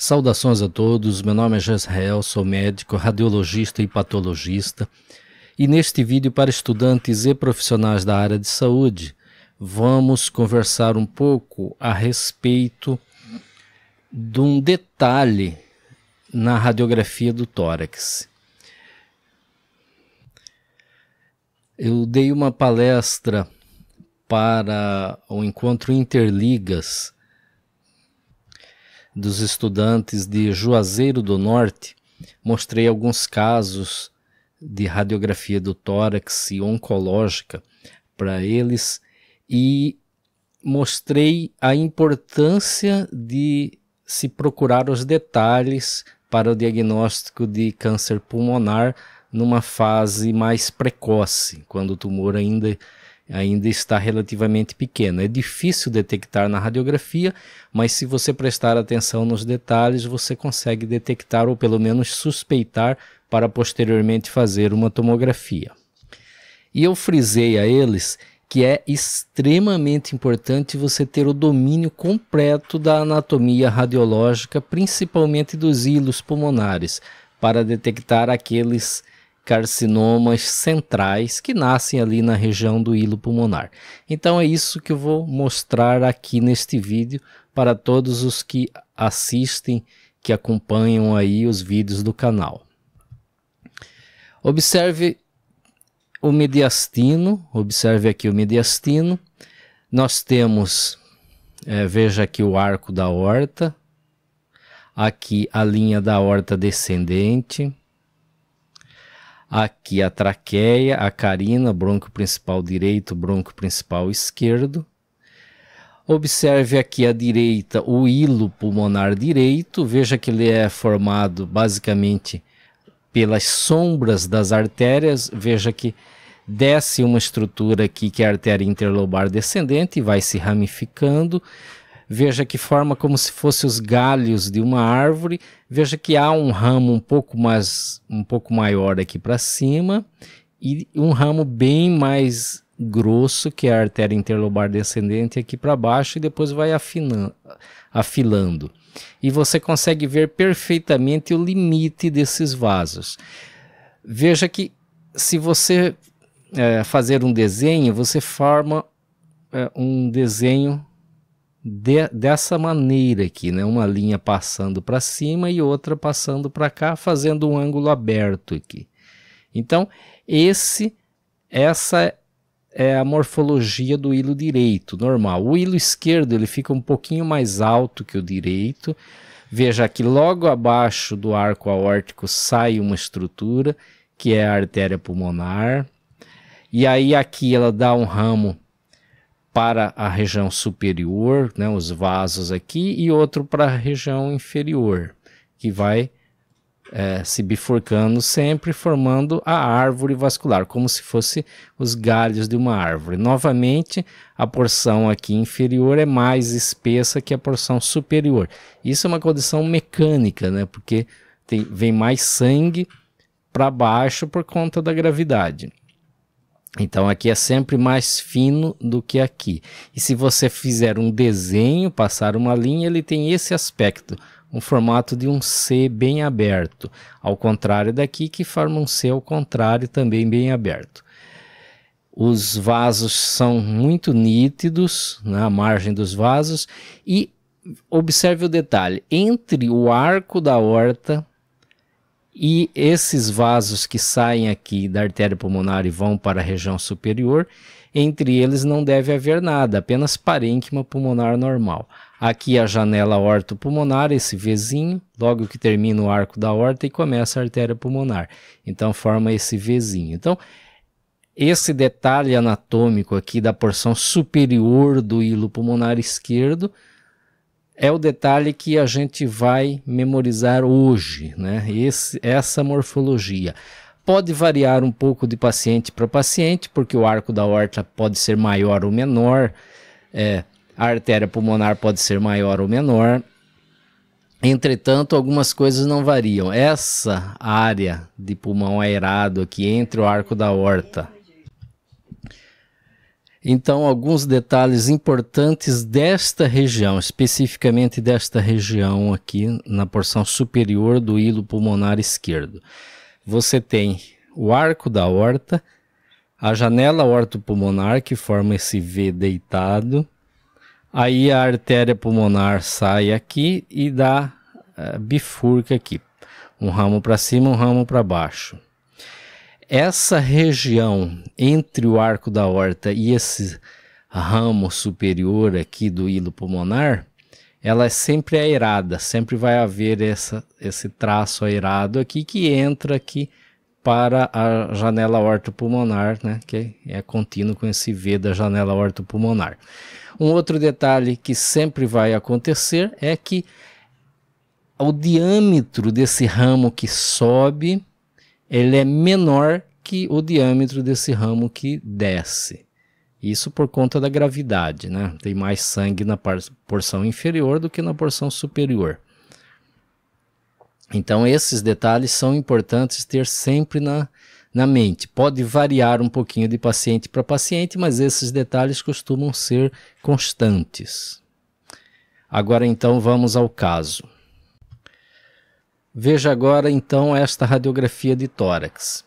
Saudações a todos, meu nome é Jezreel, sou médico, radiologista e patologista, e neste vídeo para estudantes e profissionais da área de saúde, vamos conversar um pouco a respeito de um detalhe na radiografia do tórax. Eu dei uma palestra para o encontro Interligas dos estudantes de Juazeiro do Norte. Mostrei alguns casos de radiografia do tórax e oncológica para eles e mostrei a importância de se procurar os detalhes para o diagnóstico de câncer pulmonar numa fase mais precoce, quando o tumor ainda está relativamente pequeno. É difícil detectar na radiografia, mas se você prestar atenção nos detalhes, você consegue detectar ou pelo menos suspeitar para posteriormente fazer uma tomografia. E eu frisei a eles que é extremamente importante você ter o domínio completo da anatomia radiológica, principalmente dos hilos pulmonares, para detectar aqueles carcinomas centrais que nascem ali na região do hilo pulmonar. Então é isso que eu vou mostrar aqui neste vídeo para todos os que assistem, que acompanham aí os vídeos do canal. Observe o mediastino, observe aqui o mediastino. Nós temos, veja aqui o arco da aorta, aqui a linha da aorta descendente, aqui a traqueia, a carina, bronco principal direito, bronco principal esquerdo. Observe aqui à direita o hilo pulmonar direito, veja que ele é formado basicamente pelas sombras das artérias, veja que desce uma estrutura aqui que é a artéria interlobar descendente e vai se ramificando. Veja que forma como se fossem os galhos de uma árvore. Veja que há um ramo um pouco maior aqui para cima e um ramo bem mais grosso, que é a artéria interlobar descendente, aqui para baixo, e depois vai afilando. E você consegue ver perfeitamente o limite desses vasos. Veja que se você fazer um desenho, você forma um desenho dessa maneira aqui, né? Uma linha passando para cima e outra passando para cá, fazendo um ângulo aberto aqui. Então, essa é a morfologia do hilo direito, normal. O hilo esquerdo ele fica um pouquinho mais alto que o direito. Veja que logo abaixo do arco aórtico sai uma estrutura, que é a artéria pulmonar. E aí aqui ela dá um ramo para a região superior, né, os vasos aqui, e outro para a região inferior, que vai se bifurcando sempre, formando a árvore vascular, como se fosse os galhos de uma árvore. Novamente, a porção aqui inferior é mais espessa que a porção superior. Isso é uma condição mecânica, né, porque vem mais sangue para baixo por conta da gravidade. Então aqui é sempre mais fino do que aqui. E se você fizer um desenho, passar uma linha, ele tem esse aspecto, um formato de um C bem aberto, ao contrário daqui que forma um C ao contrário também bem aberto. Os vasos são muito nítidos, na margem dos vasos, e observe o detalhe, entre o arco da aorta e esses vasos que saem aqui da artéria pulmonar e vão para a região superior, entre eles não deve haver nada, apenas parênquima pulmonar normal. Aqui a janela aortopulmonar, esse Vzinho, logo que termina o arco da aorta e começa a artéria pulmonar. Então forma esse Vzinho. Então esse detalhe anatômico aqui da porção superior do hilo pulmonar esquerdo é o detalhe que a gente vai memorizar hoje, né? Essa morfologia. Pode variar um pouco de paciente para paciente, porque o arco da aorta pode ser maior ou menor, a artéria pulmonar pode ser maior ou menor. Entretanto, algumas coisas não variam. Essa área de pulmão aerado aqui entre o arco da aorta Então, alguns detalhes importantes desta região, especificamente desta região aqui, na porção superior do hilo pulmonar esquerdo. Você tem o arco da aorta, a janela aortopulmonar, que forma esse V deitado. Aí a artéria pulmonar sai aqui e dá bifurca aqui. Um ramo para cima, um ramo para baixo. Essa região entre o arco da aorta e esse ramo superior aqui do hilo pulmonar, ela é sempre aerada, sempre vai haver esse traço aerado aqui que entra aqui para a janela aortopulmonar, né, que é contínuo com esse V da janela aortopulmonar. Um outro detalhe que sempre vai acontecer é que o diâmetro desse ramo que sobe, ele é menor que o diâmetro desse ramo que desce. Isso por conta da gravidade, né? Tem mais sangue na porção inferior do que na porção superior. Então esses detalhes são importantes ter sempre na mente. Pode variar um pouquinho de paciente para paciente, mas esses detalhes costumam ser constantes. Agora então vamos ao caso. Veja agora então esta radiografia de tórax.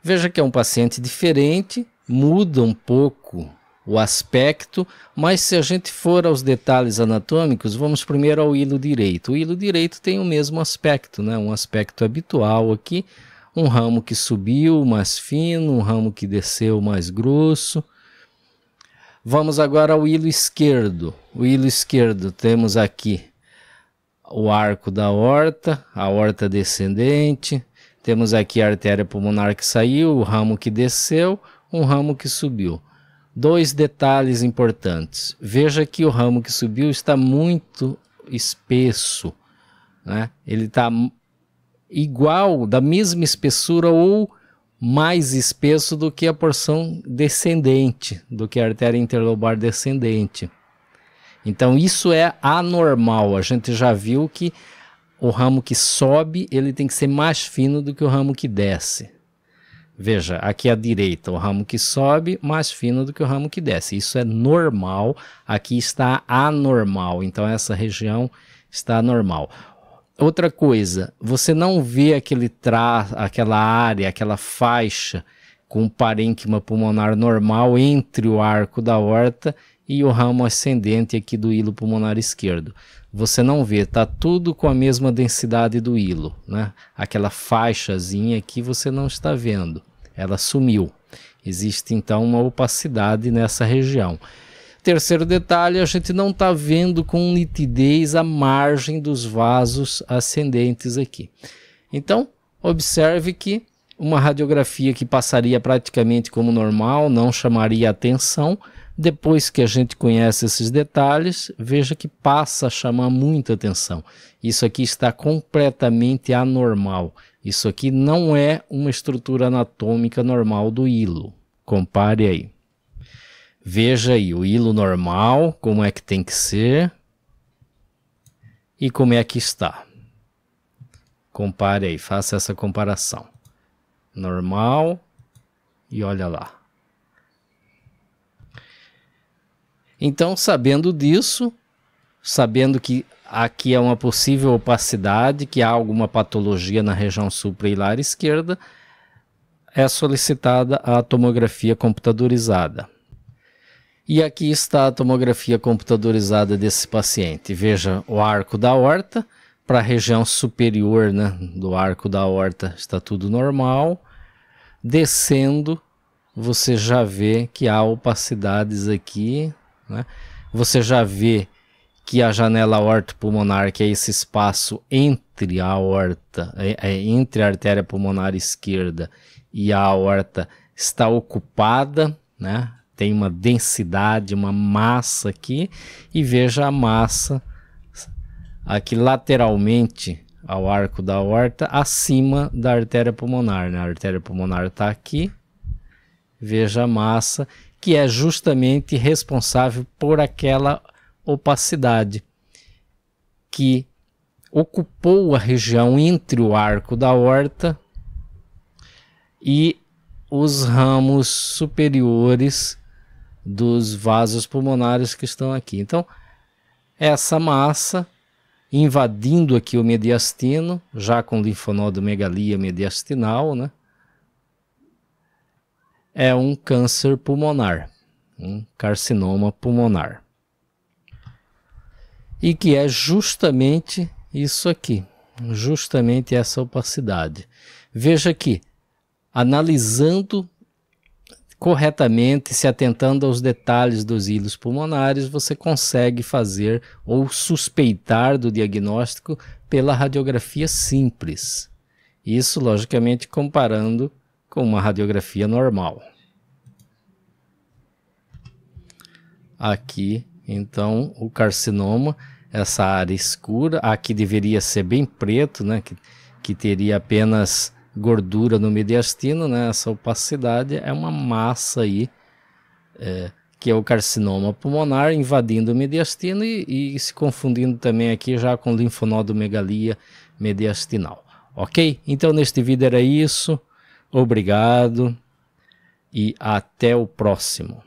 Veja que é um paciente diferente, muda um pouco o aspecto, mas se a gente for aos detalhes anatômicos, vamos primeiro ao hilo direito. O hilo direito tem o mesmo aspecto, né? Um aspecto habitual aqui, um ramo que subiu mais fino, um ramo que desceu mais grosso. Vamos agora ao hilo esquerdo. O hilo esquerdo temos aqui o arco da aorta, a aorta descendente, temos aqui a artéria pulmonar que saiu, o ramo que desceu, um ramo que subiu. Dois detalhes importantes. Veja que o ramo que subiu está muito espesso, né? Ele está igual, da mesma espessura ou mais espesso do que a porção descendente, do que a artéria interlobar descendente. Então isso é anormal. A gente já viu que o ramo que sobe, ele tem que ser mais fino do que o ramo que desce. Veja, aqui à direita, o ramo que sobe mais fino do que o ramo que desce. Isso é normal, aqui está anormal, então essa região está anormal. Outra coisa, você não vê aquela área, aquela faixa com parênquima pulmonar normal entre o arco da aorta e o ramo ascendente aqui do hilo pulmonar esquerdo. Você não vê, está tudo com a mesma densidade do hilo, né? Aquela faixazinha aqui você não está vendo, ela sumiu. Existe então uma opacidade nessa região. Terceiro detalhe, a gente não está vendo com nitidez a margem dos vasos ascendentes aqui. Então, observe que uma radiografia que passaria praticamente como normal, não chamaria atenção. Depois que a gente conhece esses detalhes, veja que passa a chamar muita atenção. Isso aqui está completamente anormal. Isso aqui não é uma estrutura anatômica normal do hilo. Compare aí. Veja aí o hilo normal, como é que tem que ser e como é que está. Compare aí, faça essa comparação. Normal e olha lá. Então, sabendo disso, sabendo que aqui é uma possível opacidade, que há alguma patologia na região suprahilar esquerda, é solicitada a tomografia computadorizada. E aqui está a tomografia computadorizada desse paciente. Veja o arco da aorta, para a região superior, né, do arco da aorta está tudo normal. Descendo, você já vê que há opacidades aqui, né? Você já vê que a janela aortopulmonar, que é esse espaço entre a aorta, entre a artéria pulmonar esquerda e a aorta, está ocupada, né? Tem uma densidade, uma massa aqui, e veja a massa aqui lateralmente ao arco da aorta, acima da artéria pulmonar, né? A artéria pulmonar está aqui, veja a massa, que é justamente responsável por aquela opacidade que ocupou a região entre o arco da aorta e os ramos superiores dos vasos pulmonares que estão aqui. Então, essa massa invadindo aqui o mediastino, já com linfonodomegalia mediastinal, né? É um câncer pulmonar, um carcinoma pulmonar. E que é justamente isso aqui, justamente essa opacidade. Veja que, analisando corretamente, se atentando aos detalhes dos íleos pulmonares, você consegue fazer ou suspeitar do diagnóstico pela radiografia simples. Isso, logicamente, comparando com uma radiografia normal. Aqui, então, o carcinoma, essa área escura, aqui deveria ser bem preto, né, que teria apenas gordura no mediastino, né? Essa opacidade é uma massa aí, que é o carcinoma pulmonar invadindo o mediastino e se confundindo também aqui já com linfonodomegalia mediastinal. Ok? Então neste vídeo era isso. Obrigado e até o próximo.